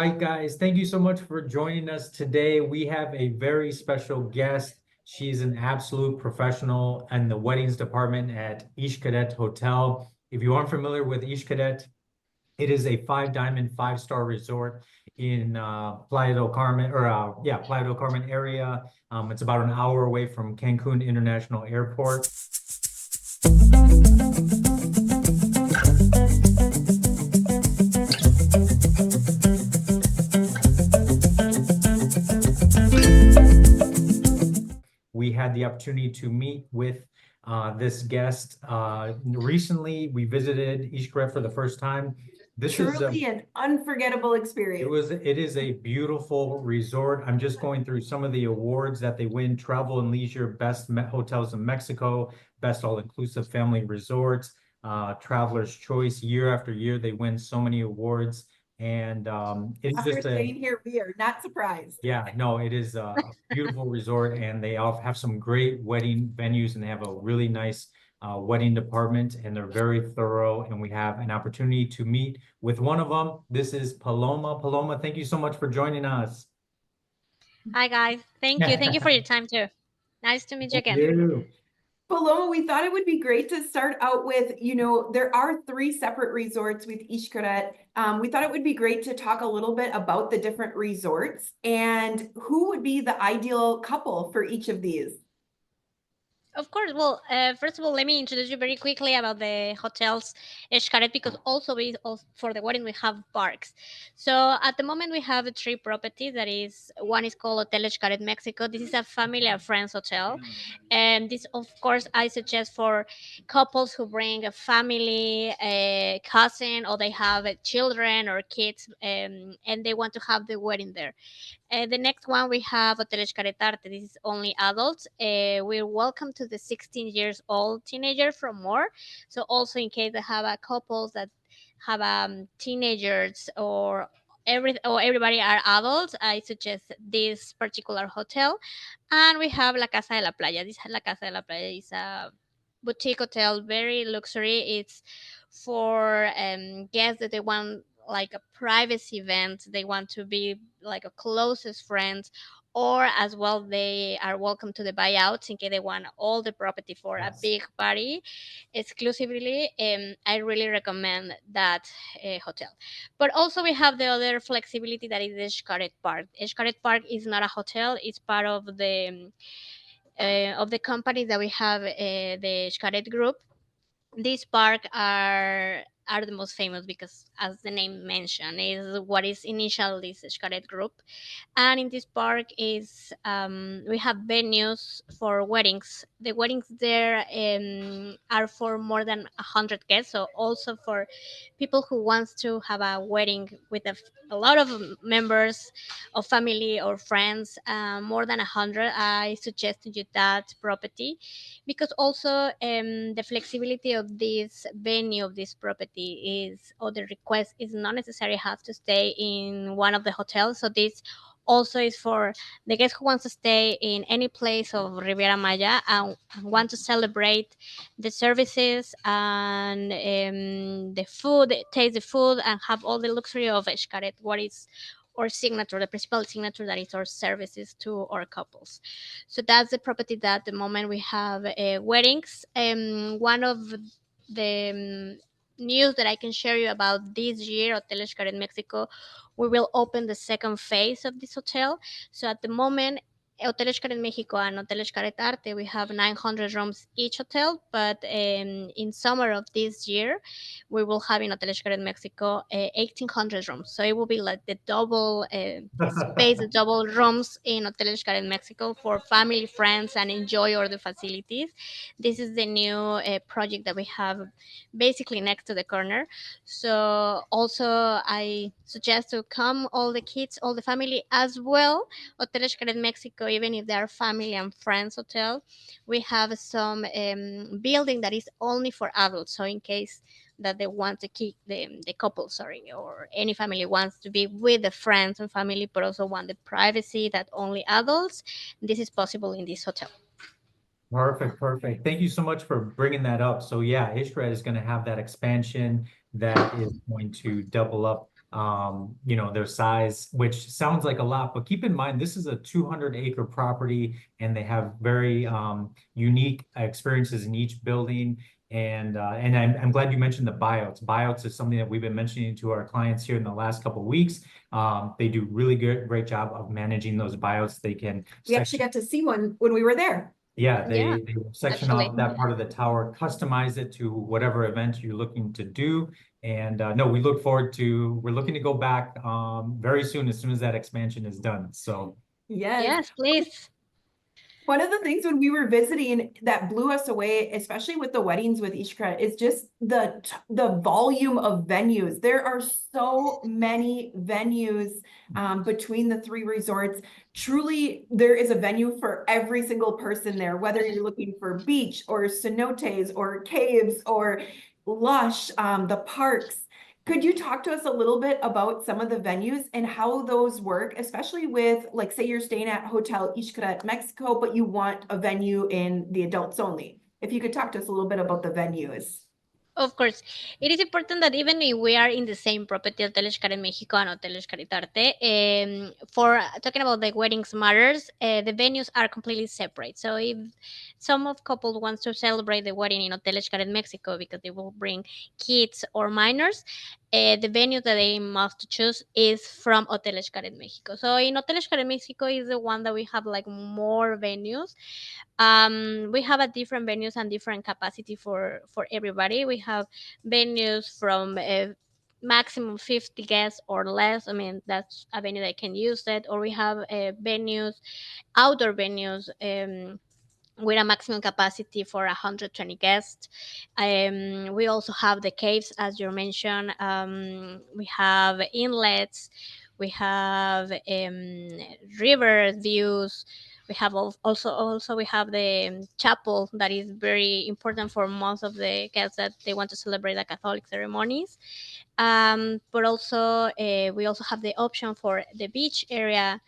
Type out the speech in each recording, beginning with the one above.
right, guys. Thank you so much for joining us today. We have a very special guest. She's an absolute professional in the weddings department at Xcaret Hotel. If you aren't familiar with Xcaret, it is a five-diamond, five-star resort in Playa del Carmen, or Playa del Carmen area. It's about an hour away from Cancun International Airport. We had the opportunity to meet with this guest recently. We visited Xcaret for the first time. This is Truly an unforgettable experience. it is a beautiful resort. I'm just going through some of the awards that they win: Travel and Leisure, Best Hotels in Mexico, Best All-Inclusive Family Resorts, Traveler's Choice. Year after year, they win so many awards. And it's After just staying here, we are not surprised. yeah, no, it is a beautiful resort, and they all have some great wedding venues, and they have a really nice wedding department, and they're very thorough. And we have an opportunity to meet with one of them. This is Paloma. Paloma, thank you so much for joining us. Hi guys, thank you. Thank you for your time too. Nice to meet you Thank again. you. Paloma, we thought it would be great to start out with, there are three separate resorts with Xcaret. We thought it would be great to talk a little bit about the different resorts and who would be the ideal couple for each of these. Of course. Well, first of all, let me introduce you very quickly about the hotels Xcaret, because also for the wedding we have parks. So at the moment we have three properties. That is, one is called Hotel Xcaret Mexico. This is a family and friends hotel, and this, of course, I suggest for couples who bring a family, a cousin, or they have children or kids, and they want to have the wedding there. The next one we have Hotel Xcaret Arte. This is only adults. We're welcome to the 16 years old teenager from more. So also in case they have a couples that have teenagers or everybody are adults, I suggest this particular hotel. And we have La Casa de la Playa. This La Casa de la Playa is a boutique hotel, very luxury. It's for guests that they want like a privacy event. They want to be like a closest friends, or as well they are welcome to the buyouts in case they want all the property for a Yes. big party exclusively. I really recommend that hotel. But also we have the other flexibility, that is the Xcaret Park. Xcaret Park is not a hotel; it's part of the company that we have, the Xcaret Group. These park are the most famous because, as the name mentioned, is what is initial this Xcaret Group. And in this park is, we have venues for weddings. The weddings there are for more than 100 guests, so also for people who wants to have a wedding with a lot of members of family or friends, more than 100. I suggest you that property, because also the flexibility of this venue of this property is, or the request is not necessarily have to stay in one of the hotels. So this also is for the guest who wants to stay in any place of Riviera Maya and want to celebrate the services and the food, taste the food, and have all the luxury of Xcaret, what is our signature, the principal signature, that is our services to our couples. So that's the property that at the moment we have weddings. One of the news that I can share you about this year, Hotel Xcaret Mexico, we will open the second phase of this hotel. So at the moment, Hotel Xcaret Mexico and Hotel Xcaret Arte, we have 900 rooms each hotel. But in summer of this year, we will have in Hotel Xcaret Mexico 1,800 rooms. So it will be like the double space, the double rooms in Hotel Xcaret Mexico for family, friends, and enjoy all the facilities. This is the new project that we have basically next to the corner. So also I suggest to come all the kids, all the family as well. Hotel Xcaret Mexico, even if they are family and friends hotel, we have some building that is only for adults. So in case that they want to keep the couple, sorry, or any family wants to be with the friends and family, but also want the privacy that only adults, this is possible in this hotel. Perfect, perfect. Thank you so much for bringing that up. So yeah, Xcaret is going to have that expansion that is going to double up their size, which sounds like a lot, but keep in mind, this is a 200-acre property and they have very unique experiences in each building. And I'm glad you mentioned the buyouts. Buyouts is something that we've been mentioning to our clients here in the last couple of weeks. They do really great job of managing those buyouts. They can We actually got to see one when we were there. yeah, Yeah, they section actually. off that part of the tower, customize it to whatever event you're looking to do. And no, we're looking to go back very soon, as soon as that expansion is done. So Yes. Yes, please. One of the things when we were visiting that blew us away, especially with the weddings with Xcaret, is just the volume of venues. There are so many venues between the three resorts. Truly, there is a venue for every single person there, whether you're looking for beach or cenotes or caves or lush, the parks. Could you talk to us a little bit about some of the venues and how those work, especially with, like, say you're staying at Hotel Xcaret Mexico, but you want a venue in the adults only? If you could talk to us a little bit about the venues. Of course, it is important that even if we are in the same property, Hotel Xcaret México and Hotel Xcaret Arte, for talking about the weddings matters, the venues are completely separate. So if some of couple wants to celebrate the wedding in Hotel Xcaret Mexico because they will bring kids or minors, the venue that they must choose is from Hotel Xcaret Mexico. So in Hotel Xcaret Mexico is the one that we have like more venues. We have a different venues and different capacity for everybody. We have venues from maximum 50 guests or less. I mean, that's a venue that can use it. Or we have venues, outdoor venues, with a maximum capacity for 120 guests. We also have the caves, as you mentioned. We have inlets. We have river views. We have also we have the chapel that is very important for most of the guests that they want to celebrate the Catholic ceremonies. But also we also have the option for the beach area,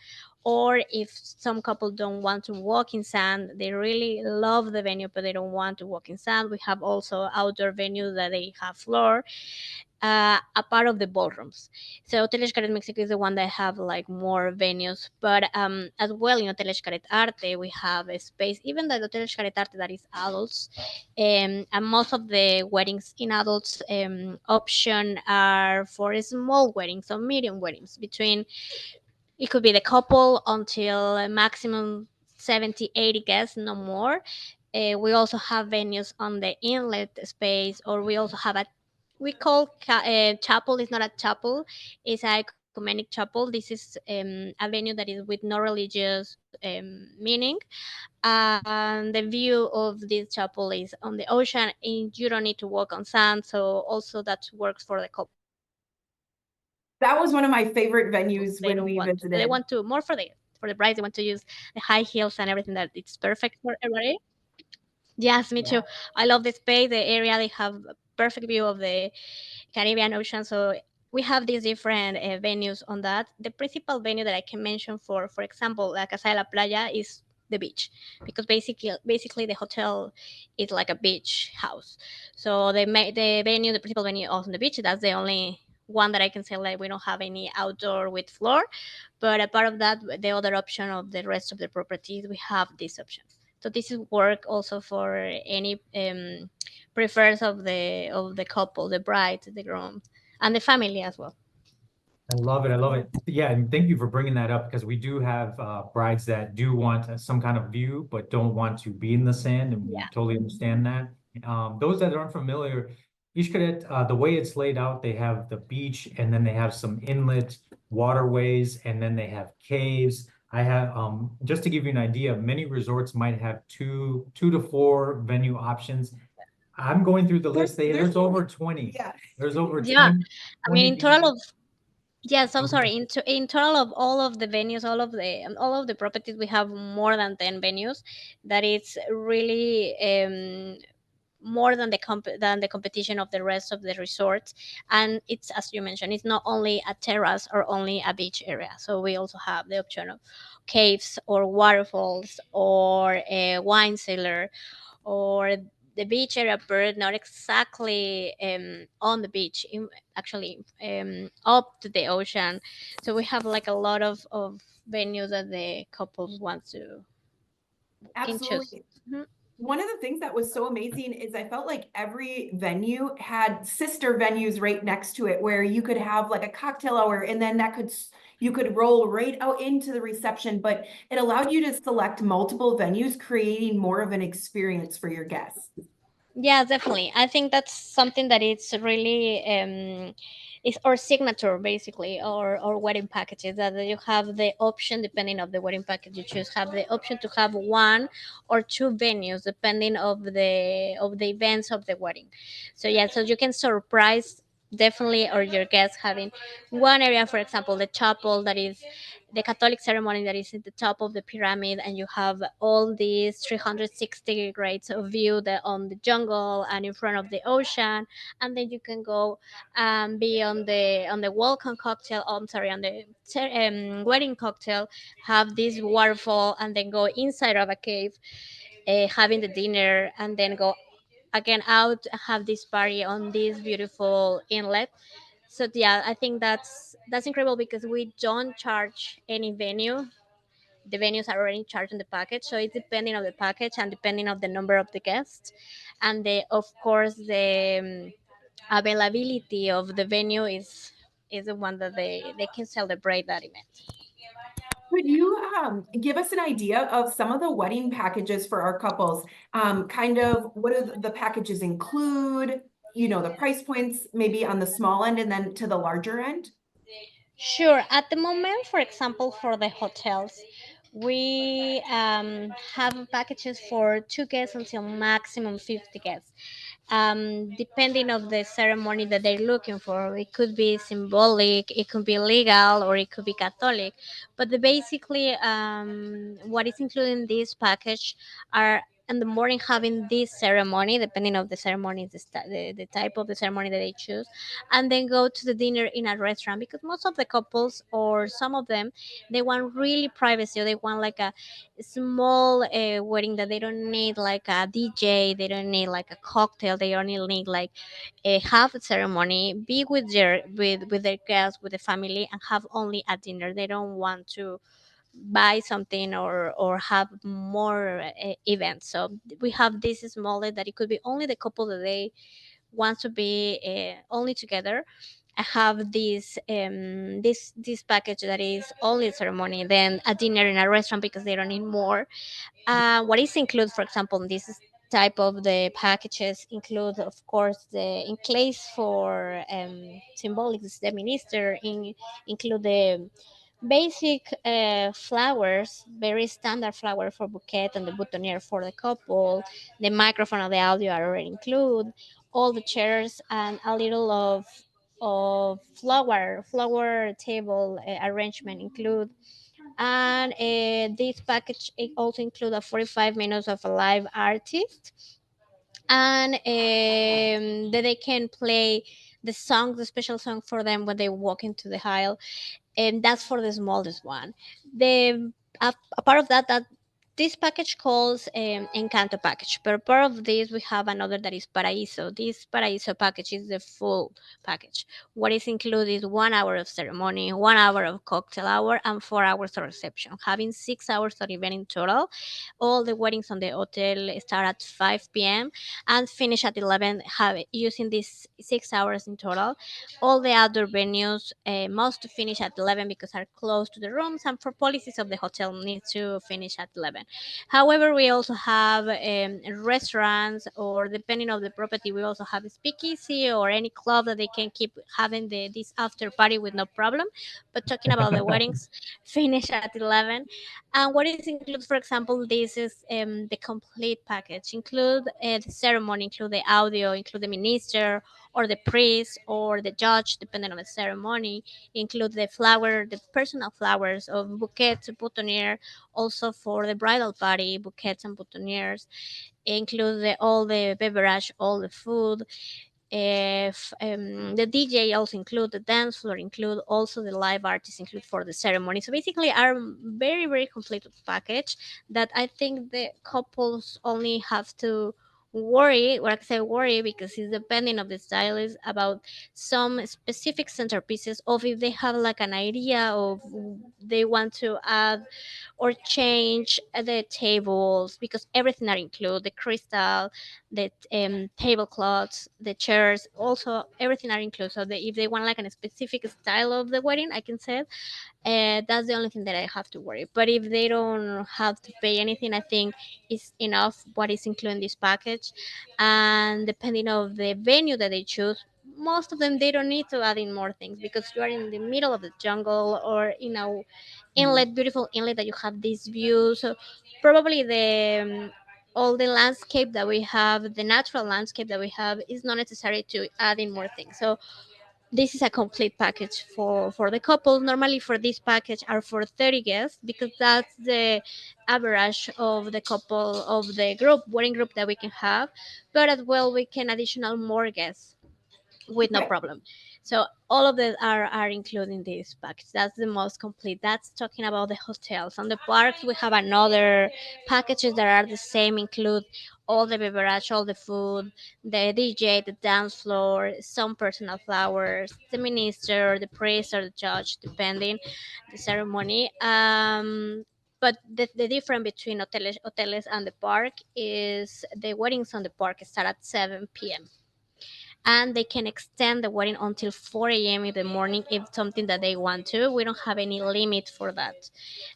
or if some couple don't want to walk in sand, they really love the venue but they don't want to walk in sand, we have also outdoor venues that they have floor, a part of the ballrooms. So Hotel Xcaret Mexico is the one that have like more venues, but as well in Hotel Xcaret Arte we have a space, even the Hotel Xcaret Arte that is adults, and most of the weddings in adults option are for small weddings or medium weddings between, it could be the couple until a maximum 70, 80 guests, no more. We also have venues on the inlet space, or we also have a, we call chapel. It's not a chapel, it's a ecumenic chapel. This is a venue that is with no religious meaning. And the view of this chapel is on the ocean, and you don't need to walk on sand. So also that works for the couples. They don't want to. They want to more for That was one of my the favorite brides. They venues want to when we use visited. the high heels and everything that it's perfect for everybody. Yes, me too. I love the space, the area. They have a perfect view of the Caribbean Ocean. So we have these different venues on that. The principal venue that I can mention for example, La Casa de la Playa is the beach, because basically the hotel is like a beach house. So the venue, the principal venue, also on the beach. That's the only one that I can say like we don't have any outdoor with floor. But apart of that, the other option of the rest of the properties, we have this option. So this is work also for any prefers of the couple, the bride, the groom, and the family as well. I love it. I love it. Yeah, and thank you for bringing that up because we do have brides that do want some kind of view but don't want to be in the sand, and we Yeah. totally understand that. Those that aren't familiar, Xcaret, the way it's laid out, they have the beach and then they have some inlet waterways and then they have caves. I have just to give you an idea, many resorts might have two to four venue options. I'm going through the list. There's over 20. Yeah. There's over Yeah. 20, I mean, 20 in total venues. of, yes, I'm Okay. sorry. In total of all of the venues, all of the properties, we have more than 10 venues. That is really more than than the competition of the rest of the resorts. And it's, as you mentioned, it's not only a terrace or only a beach area. So we also have the option of caves or waterfalls or a wine cellar or the beach area, but not exactly on the beach, actually up to the ocean. So we have like a lot of venues that the couples want to can choose. Absolutely. Mhm. One of the things that was so amazing is I felt like every venue had sister venues right next to it where you could have like a cocktail hour and then you could roll right out into the reception, but it allowed you to select multiple venues, creating more of an experience for your guests. Yeah, definitely. I think that's something that it's really is our signature basically, or wedding packages, that you have the option depending of the wedding package you choose, have the option to have one or two venues depending of the events of the wedding. So yeah, so you can surprise definitely or your guests having one area, for example, the chapel that is the Catholic ceremony that is at the top of the pyramid, and you have all these 360 degrees of view on the jungle and in front of the ocean, and then you can go be on the welcome cocktail. Oh, I'm sorry, on the wedding cocktail, have this waterfall, and then go inside of a cave, having the dinner, and then go again out, have this party on this beautiful inlet. So yeah, I think that's incredible because we don't charge any venue. The venues are already charged in the package, so it's depending on the package and depending on the number of the guests, and the of course the availability of the venue is the one that they can celebrate that event. Could you give us an idea of some of the wedding packages for our couples? Kind of what do the packages include? You know, the price points maybe on the small end and then to the larger end? Sure. At the moment, for example, for the hotels, we have packages for two guests until maximum 50 guests, depending of the ceremony that they're looking for. It could be symbolic, it could be legal, or it could be Catholic. But basically, what is included in this package are in the morning having this ceremony, depending of the ceremony, the type of the ceremony that they choose, and then go to the dinner in a restaurant, because most of the couples or some of them, they want really privacy, or they want like a small wedding that they don't need like a DJ, they don't need like a cocktail, they only need like a half a ceremony, be with their guests, with the family, and have only a dinner. They don't want to buy something or have more events. So we have this smaller that it could be only the couple that they want to be only together. I have this package that is only ceremony, then a dinner in a restaurant because they don't need more. What is included, for example, in this type of the packages include, of course, the in place for symbolics, the minister include the basic flowers, very standard flower for bouquet, and the boutonniere for the couple. The microphone and the audio are already included. All the chairs and a little of flower table arrangement include. And this package it also includes a 45 minutes of a live artist, and that they can play the song, the special song for them when they walk into the aisle, and that's for the smallest one. The a part of that this package calls Encanto package, but part of this we have another that is Paraíso. This Paraíso package is the full package. What is included is 1 hour of ceremony, 1 hour of cocktail hour, and 4 hours of reception, having 6 hours of event in total. All the weddings on the hotel start at 5 p.m. and finish at 11, have using these 6 hours in total. All the outdoor venues must finish at 11 because are close to the rooms, and for policies of the hotel need to finish at 11. However, we also have restaurants, or depending on the property, we also have a speakeasy or any club that they can keep having this after party with no problem. But talking about the weddings, finish at 11. And what is included, for example, this is the complete package. Include the ceremony, include the audio, include the minister or the priest or the judge, depending on the ceremony. Include the personal flowers of bouquets, boutonniere, also for the bridal party, bouquets and boutonnieres. Include all the beverage, all the food. If the DJ also include the dance floor, include also the live artists, include for the ceremony. So basically, are very very complete package that I think the couples only have to worry, or I can say worry because it's depending of the stylist about some specific centerpieces of if they have like an idea of they want to add or change the tables because everything are included, the crystal, the tablecloths, the chairs, also everything are included. So if they want like a specific style of the wedding, I can say that's the only thing that I have to worry. But if they don't have to pay anything, I think it's enough what is included in this package. And depending of the venue that they choose, most of them they don't need to add in more things because you are in the middle of the jungle or inlet, beautiful inlet that you have this view. So probably the all the landscape that we have, the natural landscape that we have, is not necessary to add in more things. So this is a complete package for the couple. Normally for this package are for 30 guests because that's the average of the couple of the group wedding group that we can have, but as well we can additional more guests with no Okay. problem. So all of them are included in this package. That's the most complete. That's talking about the hotels. On the parks, we have another packages that are the same, include all the beverage, all the food, the DJ, the dance floor, some personal flowers, the minister, the priest, or the judge, depending the ceremony. But the difference between hoteles and the park is the weddings on the park start at 7 p.m. and they can extend the wedding until 4 a.m. in the morning if something that they want to. We don't have any limit for that.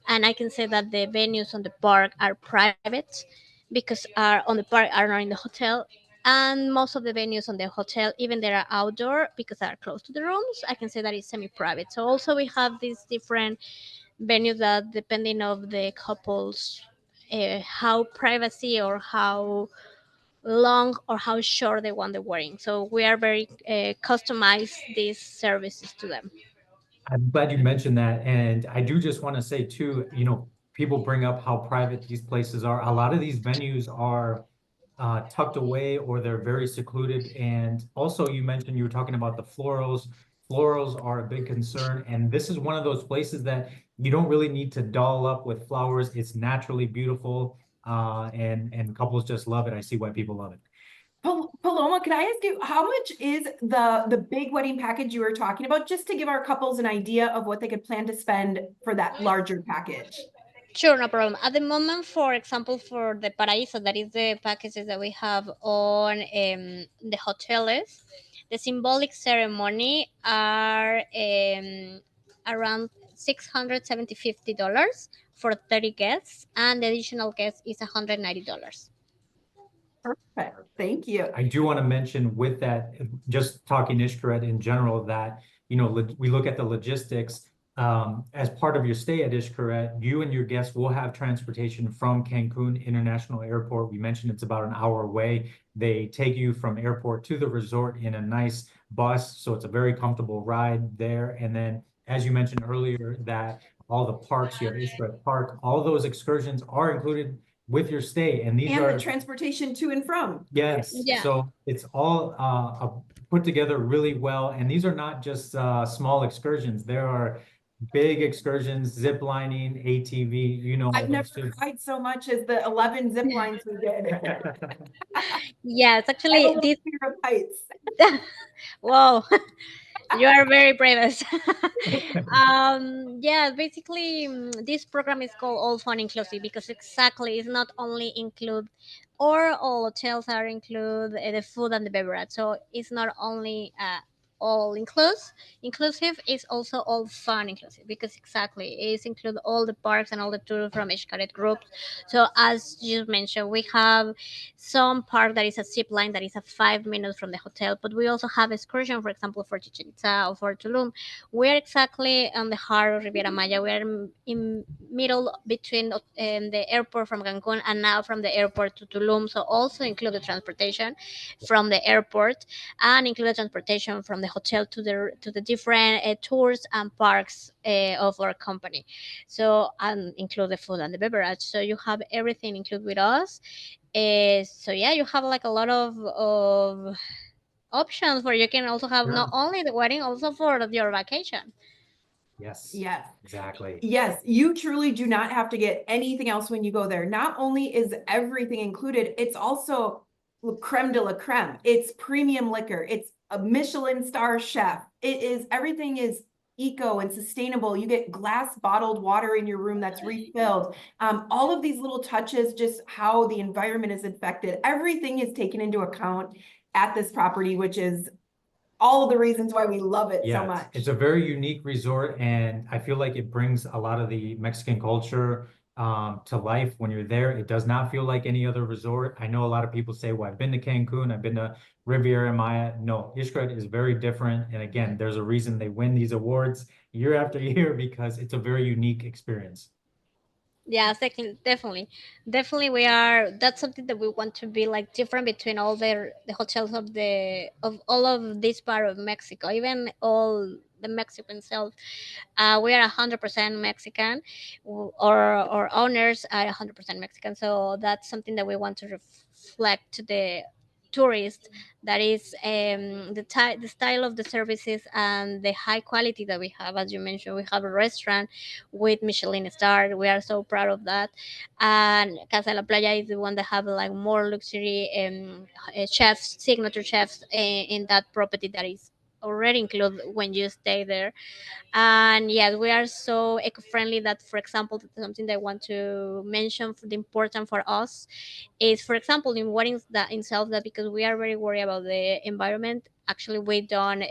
And I can say that the venues on the park are private because are on the park are not in the hotel. And most of the venues on the hotel, even they are outdoor because they are close to the rooms, I can say that it's semi-private. So also we have these different venues that depending of the couples, how privacy or how long or how short they want the wedding. So we are very customize these services to them. I'm glad you mentioned that. And I do just want to say too, people bring up how private these places are. A lot of these venues are tucked away or they're very secluded. And also you mentioned you were talking about the florals. Florals are a big concern. And this is one of those places that you don't really need to doll up with flowers. It's naturally beautiful. And couples just love it. I see why people love it. Paloma, can I ask you, how much is the big wedding package you were talking about, just to give our couples an idea of what they could plan to spend for that larger package? Sure, no problem. At the moment, for example, for the Paraíso, that is the packages that we have on the hotels, the symbolic ceremony are around $650 for 30 guests, and the additional guest is $190. Perfect, thank you. I do want to mention with that, just talking Xcaret in general, that, we look at the logistics. As part of your stay at Xcaret, you and your guests will have transportation from Cancun International Airport. We mentioned it's about an hour away. They take you from airport to the resort in a nice bus, so it's a very comfortable ride there. And then, as you mentioned earlier, that all the parks, you have Xcaret Park, all those excursions are included with your stay, and these And are the transportation to and from. yes. Yeah. So it's all put together really well, and these are not just small excursions. There are big excursions, zip lining, ATV. I've All never those too. cried so much as the 11 zip lines we did. Yeah, it's I have a actually little this. fear of heights. Whoa. You are very brave. Yeah, basically, this program is called All Fun Inclusive because exactly it's not only include or all hotels are include the food and the beverage. So it's not only all inclusive, it's also all fun inclusive because exactly it's include all the parks and all the tours from Xcaret groups. So as you mentioned, we have some park that is a zip line that is a 5 minutes from the hotel, but we also have excursion, for example, for Chichen Itza or for Tulum. We're exactly on the heart of Riviera Maya. We're in middle between the airport from Cancun and now from the airport to Tulum. So also include the transportation from the airport and include the transportation from the hotel to the different tours and parks of our company. So and include the food and the beverage. So you have everything included with us. So yeah, you have like a lot of options where you can also have Yeah. not only the wedding, also for your vacation. Yes. Yes. Exactly. Yes, you truly do not have to get anything else when you go there. Not only is everything included, it's also creme de la creme. It's premium liquor. It's a Michelin star chef. Everything is eco and sustainable. You get glass bottled water in your room that's refilled. All of these little touches, just how the environment is affected, everything is taken into account at this property, which is all of the reasons why we love it so much. It's a very unique resort, and I feel like it brings a lot of the Mexican culture to life when you're there. It does not feel like any other resort. I know a lot of people say, well, I've been to Cancun, I've been to Riviera Maya. No, Xcaret is very different. And again, there's a reason they win these awards year after year because it's a very unique experience. Yeah, second, definitely we are. That's something that we want to be like different between all the hotels of all of this part of Mexico, even all the Mexican itself. We are 100% Mexican, or owners are 100% Mexican. So that's something that we want to reflect to the tourists. That is the style of the services and the high quality that we have. As you mentioned, we have a restaurant with Michelin star. We are so proud of that. And Casa La Playa is the one that have like more luxury chefs, signature chefs in that property that is already included when you stay there. And yes, we are so eco-friendly that, for example, something that I want to mention for the important for us is, for example, in weddings that in itself, that because we are very worried about the environment, actually we don't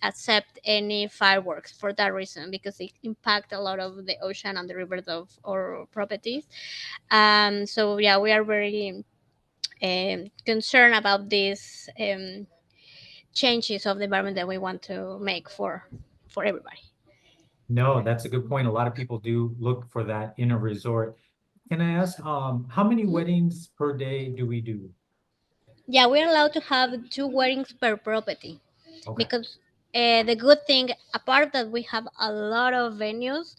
accept any fireworks for that reason, because it impact a lot of the ocean and the rivers of our properties. So yeah, we are very concerned about these changes of the environment that we want to make for everybody. No, that's a good point. A lot of people do look for that in a resort. Can I ask, how many weddings per day do we do? Yeah, we're allowed to have two weddings per property, Okay. because the good thing, apart that we have a lot of venues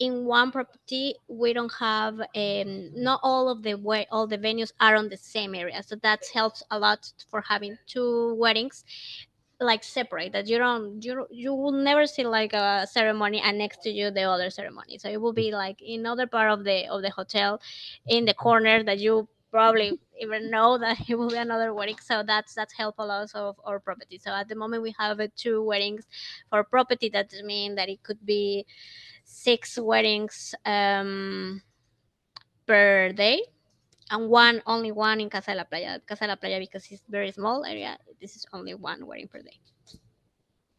in one property, we don't have not all of all the venues are on the same area, so that helps a lot for having two weddings like separate, that you will never see like a ceremony and next to you the other ceremony. So it will be like in other part of the hotel, in the corner, that you probably even know that it will be another wedding. So that's help a lot of our property. So at the moment we have two weddings for property. That mean that it could be six weddings per day, and one only one in Casa La Playa, because it's very small area. This is only one wedding per day.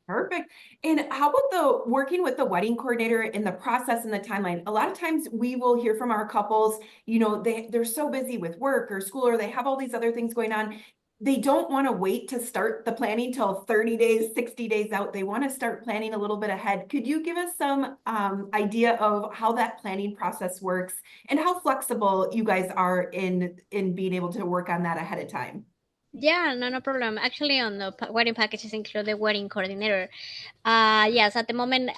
Perfect. And how about the working with the wedding coordinator in the process and the timeline? A lot of times we will hear from our couples, they're so busy with work or school, or they have all these other things going on. They don't want to wait to start the planning till 30 days, 60 days out. They want to start planning a little bit ahead. Could you give us some idea of how that planning process works and how flexible you guys are in being able to work on that ahead of time? Yeah, no, no problem. Actually, on the wedding packages include the wedding coordinator. Yes, at the moment,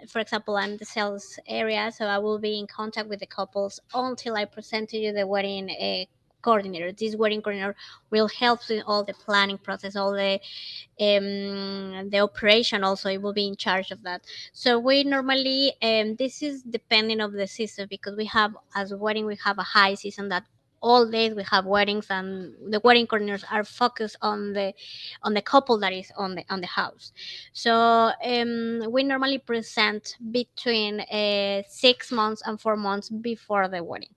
for example, I'm the sales area, so I will be in contact with the couples until I present to you the wedding coordinator. This wedding coordinator will help with all the planning process, all the operation. Also, it will be in charge of that. So we normally, this is depending of the season, because we have, as a wedding, we have a high season that all days we have weddings, and the wedding coordinators are focused on the couple that is on the house. So we normally present between 6 months and 4 months before the wedding.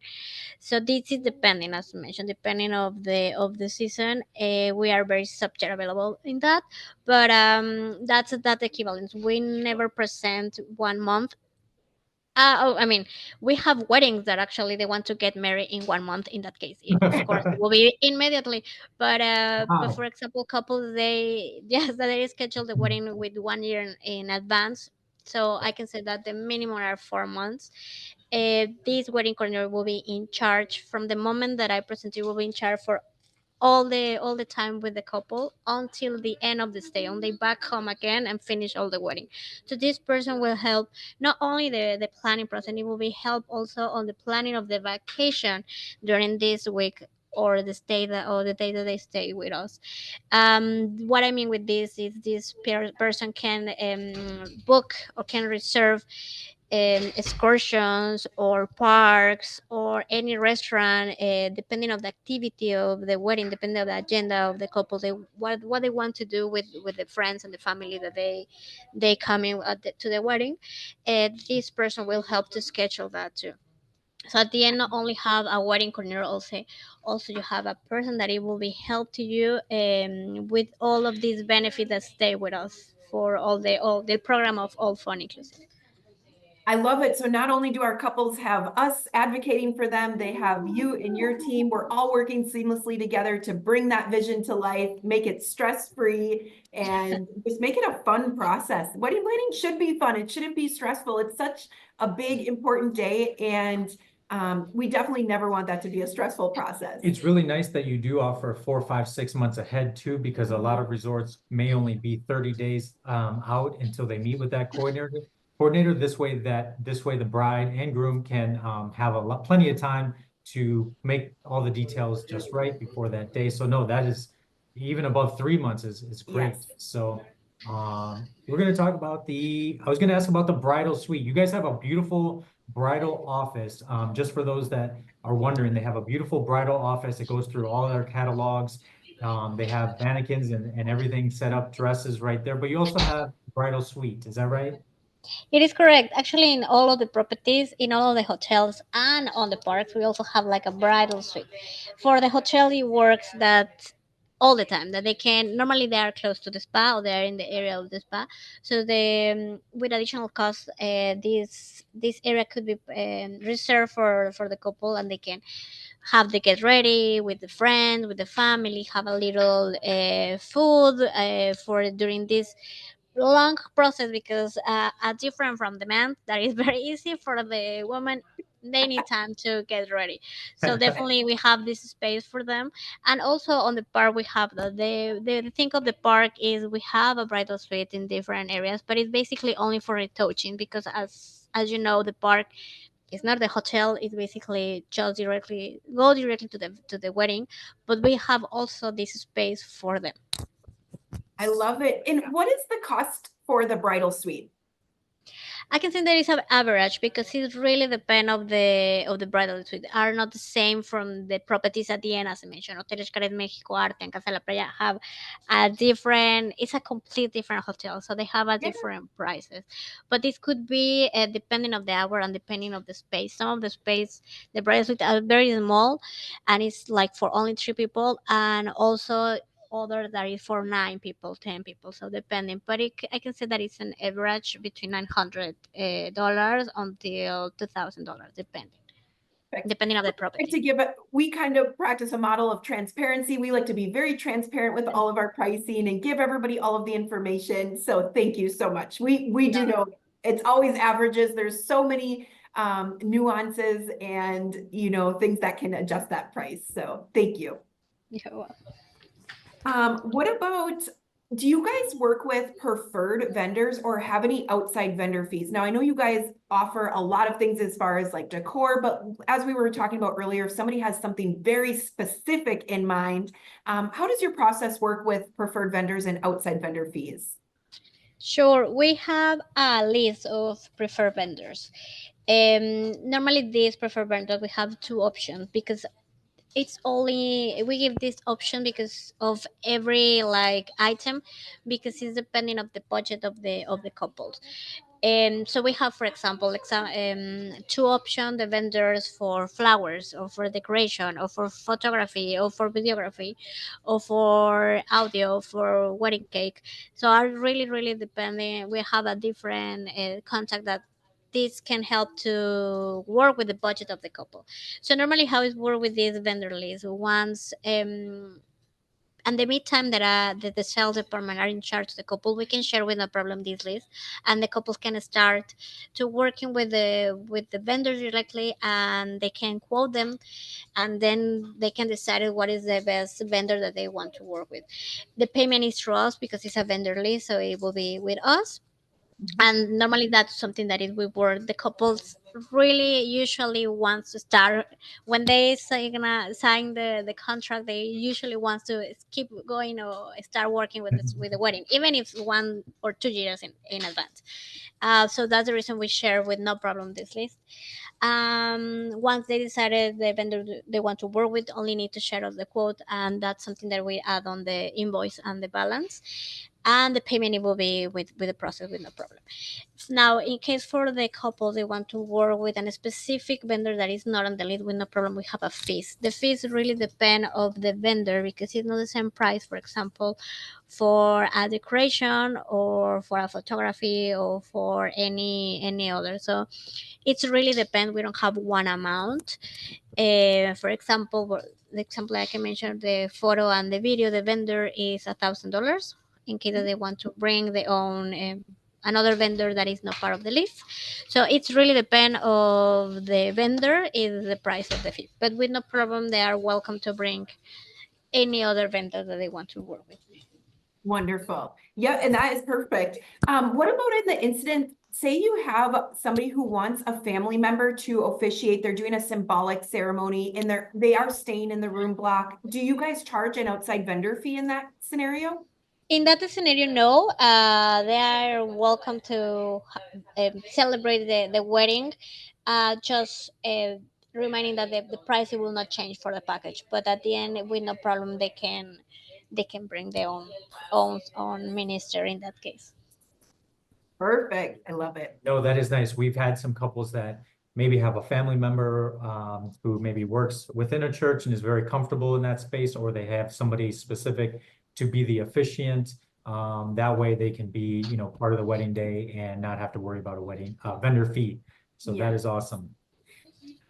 So this is depending, as mentioned, depending of the season. We are very subject available in that, but that's that equivalent. We never present 1 month. I mean, we have weddings that actually they want to get married in 1 month. In that case, of course, it will be immediately. But for Wow. example, couples, they yes, that they schedule the wedding with 1 year in advance. So I can say that the minimum are 4 months. This wedding coordinator will be in charge from the moment that I present you. Will be in charge for all the time with the couple until the end of the stay, on they back home again and finish all the wedding. So this person will help not only the planning process, it will be help also on the planning of the vacation during this week, or the stay that, or the day that they stay with us. What I mean with this is this person can book or can reserve excursions or parks or any restaurant, depending on the activity of the wedding, depending on the agenda of the couple, they what they want to do with the friends and the family that they coming to the wedding. This person will help to schedule that too. So at the end, not only have a wedding coordinator, also you have a person that it will be help to you with all of these benefits that stay with us for all the program of all fun inclusive. I love it. So not only do our couples have us advocating for them, they have you and your team. We're all working seamlessly together to bring that vision to life, make it stress-free, and just make it a fun process. Wedding planning should be fun. It shouldn't be stressful. It's such a big, important day, and we definitely never want that to be a stressful process. It's really nice that you do offer 4, 5, 6 months ahead too, because a lot of resorts may only be 30 days out until they meet with that coordinator. This way the bride and groom can have plenty of time to make all the details just right before that day. So no, that is even above 3 months is great. Yes. So we're going to talk about I was going to ask about the bridal suite. You guys have a beautiful bridal office. Just for those that are wondering, they have a beautiful bridal office that goes through all their catalogs. They have mannequins and everything set up, dresses right there, but you also have bridal suite. Is that right? It is correct. Actually, in all of the properties, in all of the hotels, and on the parks, we also have like a bridal suite. For the hotel, it works that all the time that they can normally they are close to the spa or they are in the area of the spa. So the with additional cost, this area could be reserved for the couple, and they can have the get ready with the friends, with the family, have a little food for during this long process, because different from the man that is very easy for the woman, they need time to get ready. So definitely we have this space for them. And also on the park we have the thing of the park is we have a bridal suite in different areas, but it's basically only for retouching, because as you know, the park is not the hotel. It's basically just directly to the wedding, but we have also this space for them. I love it. And what is the cost for the bridal suite? I can say that it's an average, because it really depends of the bridal suite. Are not the same from the properties at the end, as I mentioned. Hotel Xcaret México, Arte, and Casa, Playa have a different. It's a complete different hotel, so they have a Yeah. different prices. But this could be depending of the hour and depending of the space. Some of the space, the bridal suite are very small, and it's like for only 3 people, and also other that is for 9 people, 10 people, so depending. But I can say that it's an average between $900 until $2,000, depending on the Like property. to give it, we kind of practice a model of transparency. We like to be very transparent with all of our pricing and give everybody all of the information. So thank you so much. We do know it's always averages. There's so many nuances and things that can adjust that price. So thank you. Yeah, well, What about, do you guys work with preferred vendors or have any outside vendor fees? Now, I know you guys offer a lot of things as far as like decor, but as we were talking about earlier, if somebody has something very specific in mind, how does your process work with preferred vendors and outside vendor fees? sure, we have a list of preferred vendors. Normally these preferred vendors, we have two options, because it's only we give this option because of every like item, because it's depending of the budget of the couples. And so we have, for example, two options: the vendors for flowers, or for decoration, or for photography, or for videography, or for audio, for wedding cake. So are really, really depending. We have a different contact that this can help to work with the budget of the couple. So normally, how it work with this vendor list? Once and the meantime that the sales department are in charge of the couple, we can share with no problem this list, and the couples can start to working with the vendors directly, and they can quote them, and then they can decide what is the best vendor that they want to work with. The payment is through us, because it's a vendor list, so it will be with us. And normally that's something that it will work. The couples really usually wants to start when they sign the contract. They usually want to keep going or start working with this with the wedding, even if 1 or 2 years in advance. So that's the reason we share with no problem this list. Once they decided the vendor they want to work with, only need to share us the quote, and that's something that we add on the invoice and the balance, and the payment it will be with the process with no problem. Now, in case for the couple they want to work with a specific vendor that is not on the list with no problem, we have a fees. The fees really depend of the vendor because it's not the same price, for example, for a decoration or for a photography or for any other. So it's really depend. We don't have one amount. For example, the example I can mention, the photo and the video, the vendor is $1,000 in case that they want to bring their own another vendor that is not part of the list. So it's really depend of the vendor is the price of the fee. But with no problem, they are welcome to bring any other vendor that they want to work with. Wonderful. Yeah, and that is perfect. What about in the incident? Say you have somebody who wants a family member to officiate, they're doing a symbolic ceremony and they are staying in the room block. Do you guys charge an outside vendor fee in that scenario? In that scenario, no. They are welcome to celebrate the wedding. Just reminding that the price will not change for the package. But at the end, with no problem, they can bring their own minister in that case. Perfect. I love it. No, that is nice. We've had some couples that maybe have a family member who maybe works within a church and is very comfortable in that space, or they have somebody specific to be the officiant. That way they can be, part of the wedding day and not have to worry about a wedding vendor fee. So Yeah. that is awesome.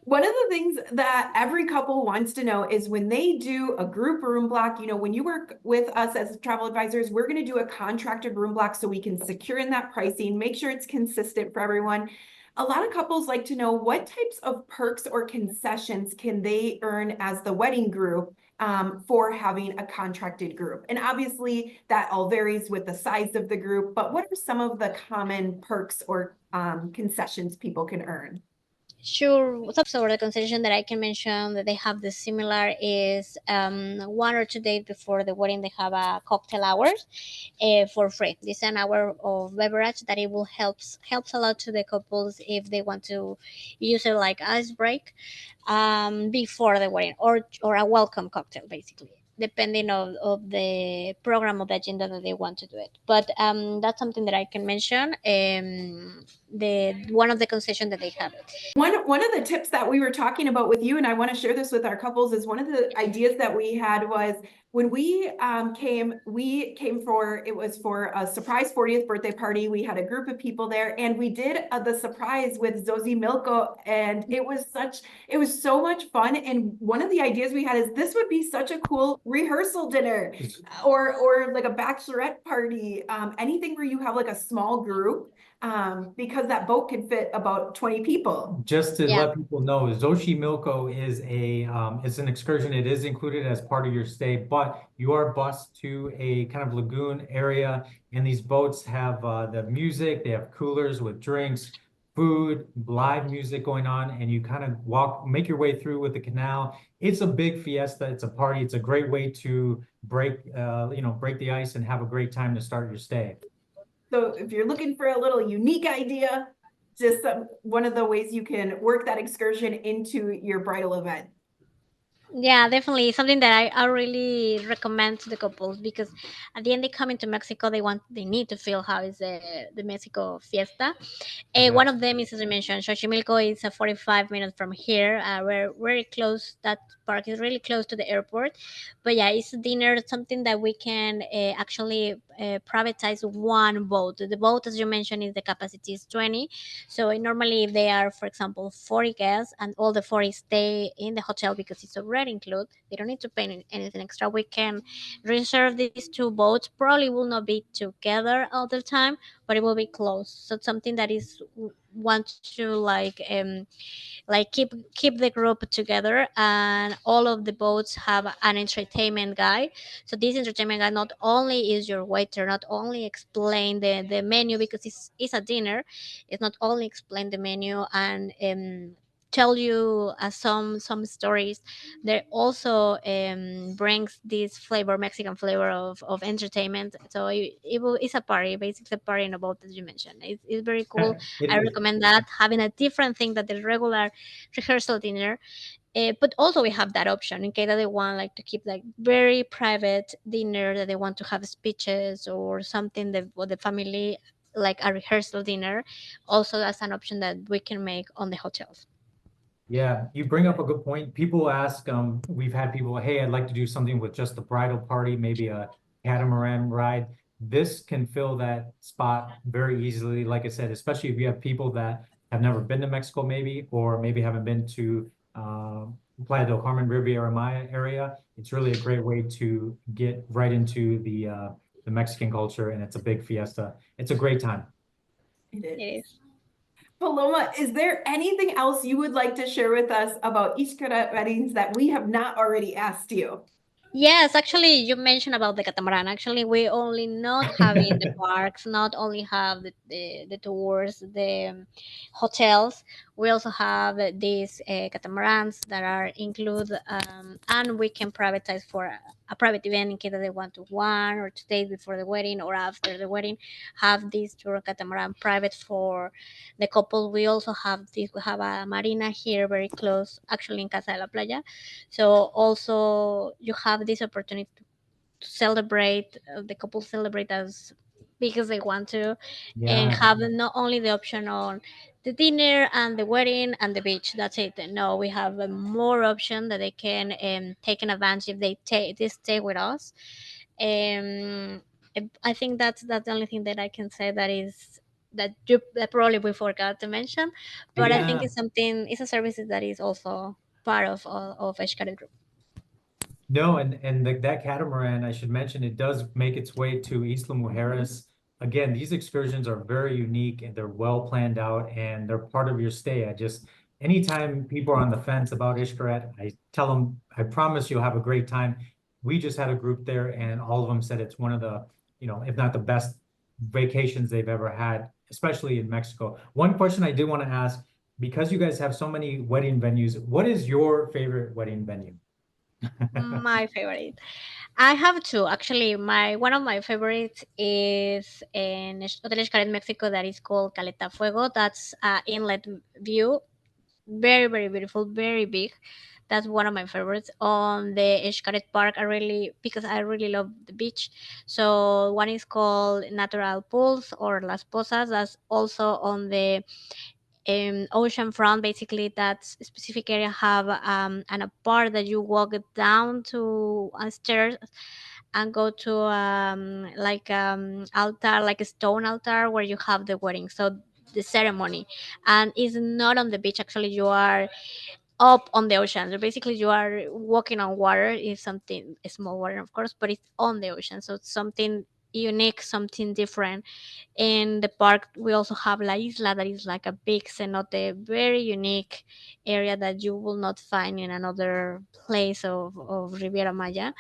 One of the things that every couple wants to know is when they do a group room block, when you work with us as travel advisors, we're going to do a contracted room block so we can secure in that pricing, make sure it's consistent for everyone. A lot of couples like to know what types of perks or concessions can they earn as the wedding group for having a contracted group. And obviously that all varies with the size of the group, but what are some of the common perks or concessions people can earn? Sure. So the concession that I can mention that they have the similar is 1 or 2 days before the wedding they have a cocktail hours for free. This is an hour of beverage that it will helps a lot to the couples if they want to use it like ice break before the wedding or a welcome cocktail basically. Depending of the program of the agenda that they want to do it, but that's something that I can mention. The one of the concession that they have. One of the tips that we were talking about with you, and I want to share this with our couples, is one of the ideas that we had was when we came for, it was for a surprise 40th birthday party. We had a group of people there and we did the surprise with Zosie Milko, and it was so much fun. And one of the ideas we had is this would be such a cool rehearsal dinner or like a bachelorette party, anything where you have like a small group. Because that boat can fit about 20 people. Just to Yeah. let people know, Zoshi Milko is it's an excursion. It is included as part of your stay, but you are bused to a kind of lagoon area, and these boats have the music. They have coolers with drinks, food, live music going on, and you kind of make your way through with the canal. It's a big fiesta. It's a party. It's a great way to break the ice and have a great time to start your stay. So if you're looking for a little unique idea, just one of the ways you can work that excursion into your bridal event. Yeah, definitely something that I really recommend to the couples because at the end they come into Mexico, they need to feel how is the Mexico fiesta. One of them is, as I mentioned, Xochimilco is a 45 minutes from here. We're very close. That park is really close to the airport. But yeah, it's a dinner, something that we can actually privatize one boat. The boat, as you mentioned, is the capacity is 20. So normally, if they are, for example, 40 guests and all the 40 stay in the hotel because it's already included, they don't need to pay anything extra. We can reserve these two boats. Probably will not be together all the time, but it will be close. So it's something that is want to keep the group together, and all of the boats have an entertainment guy. So this entertainment guy not only is your waiter, not only explain the menu, because it's a dinner. It's not only explain the menu and tell you some stories. There also brings this flavor, Mexican flavor of entertainment. So it's a party, basically a party in a boat, as you mentioned. It's very cool. It I is. recommend that, having a different thing than the regular rehearsal dinner. But also we have that option in case that they want like to keep like very private dinner, that they want to have speeches or something that for the family, like a rehearsal dinner. Also, that's an option that we can make on the hotels. Yeah, you bring up a good point. People ask, we've had people, hey, I'd like to do something with just the bridal party, maybe a catamaran ride. This can fill that spot very easily. Like I said, especially if you have people that have never been to Mexico, maybe, or maybe haven't been to Playa del Carmen, Riviera Maya area. It's really a great way to get right into the Mexican culture, and it's a big fiesta. It's a great time. It It is. is. Paloma, is there anything else you would like to share with us about Xcaret Weddings that we have not already asked you? Yes, actually, you mentioned about the catamaran. Actually, we only not having the parks, not only have the tours, the hotels. We also have these catamarans that are include, and we can privatize for a private event in case that they want to 1 or 2 days before the wedding or after the wedding. Have this tour catamaran private for the couple. We also have this. We have a marina here, very close, actually in Casa de la Playa. So also you have this opportunity to celebrate, the couple celebrate as big as they want to, and Yeah, have not only the option on the dinner and the wedding and the beach. That's it. No, we have more option that they can take an advantage if they stay with us. Um, I think that's the only thing that I can say that is that probably we forgot to mention, but I think yeah. it's something. It's a service that is also part of Xcaret Group. No, and that catamaran, I should mention, it does make its way to Isla Mujeres. Again, these excursions are very unique and they're well planned out and they're part of your stay. Anytime people are on the fence about Xcaret, I tell them, I promise you'll have a great time. We just had a group there and all of them said it's one of the, if not the best vacations they've ever had, especially in Mexico. One question I did want to ask, because you guys have so many wedding venues, what is your favorite wedding venue? My favorite. I have two actually. My one of my favorites is in Hotel Xcaret Mexico, that is called Caleta Fuego. That's inlet view, very very beautiful, very big. That's one of my favorites. On the Xcaret Park, because I really love the beach. So one is called Natural Pools or Las Posas. That's also on the ocean front. Basically, that specific area have and a part that you walk down to stairs and go to altar, like a stone altar where you have the wedding, so the ceremony. And it's not on the beach, actually. You are up on the ocean, so basically you are walking on water. Is something a small water, of course, but it's on the ocean, so it's something unique, something different. In the park, we also have La Isla, that is like a big cenote, very unique area that you will not find in another place of Riviera Maya.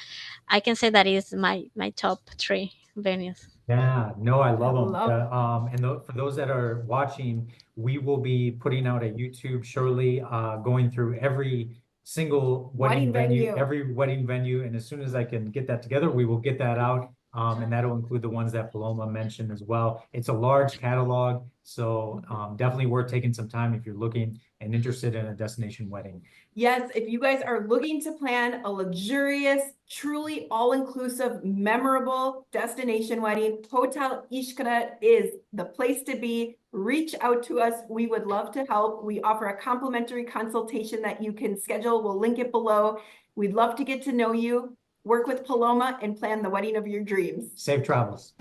I can say that is my top three venues. Yeah, no, I I love them. love For those that are watching, we will be putting out a YouTube shortly, going through every single wedding venue. every wedding venue. And as soon as I can get that together, we will get that out. And that'll include the ones that Paloma mentioned as well. It's a large catalog, so definitely worth taking some time if you're looking and interested in a destination wedding. Yes, if you guys are looking to plan a luxurious, truly all-inclusive, memorable destination wedding, Hotel Xcaret is the place to be. Reach out to us. We would love to help. We offer a complimentary consultation that you can schedule. We'll link it below. We'd love to get to know you, work with Paloma, and plan the wedding of your dreams. Safe travels.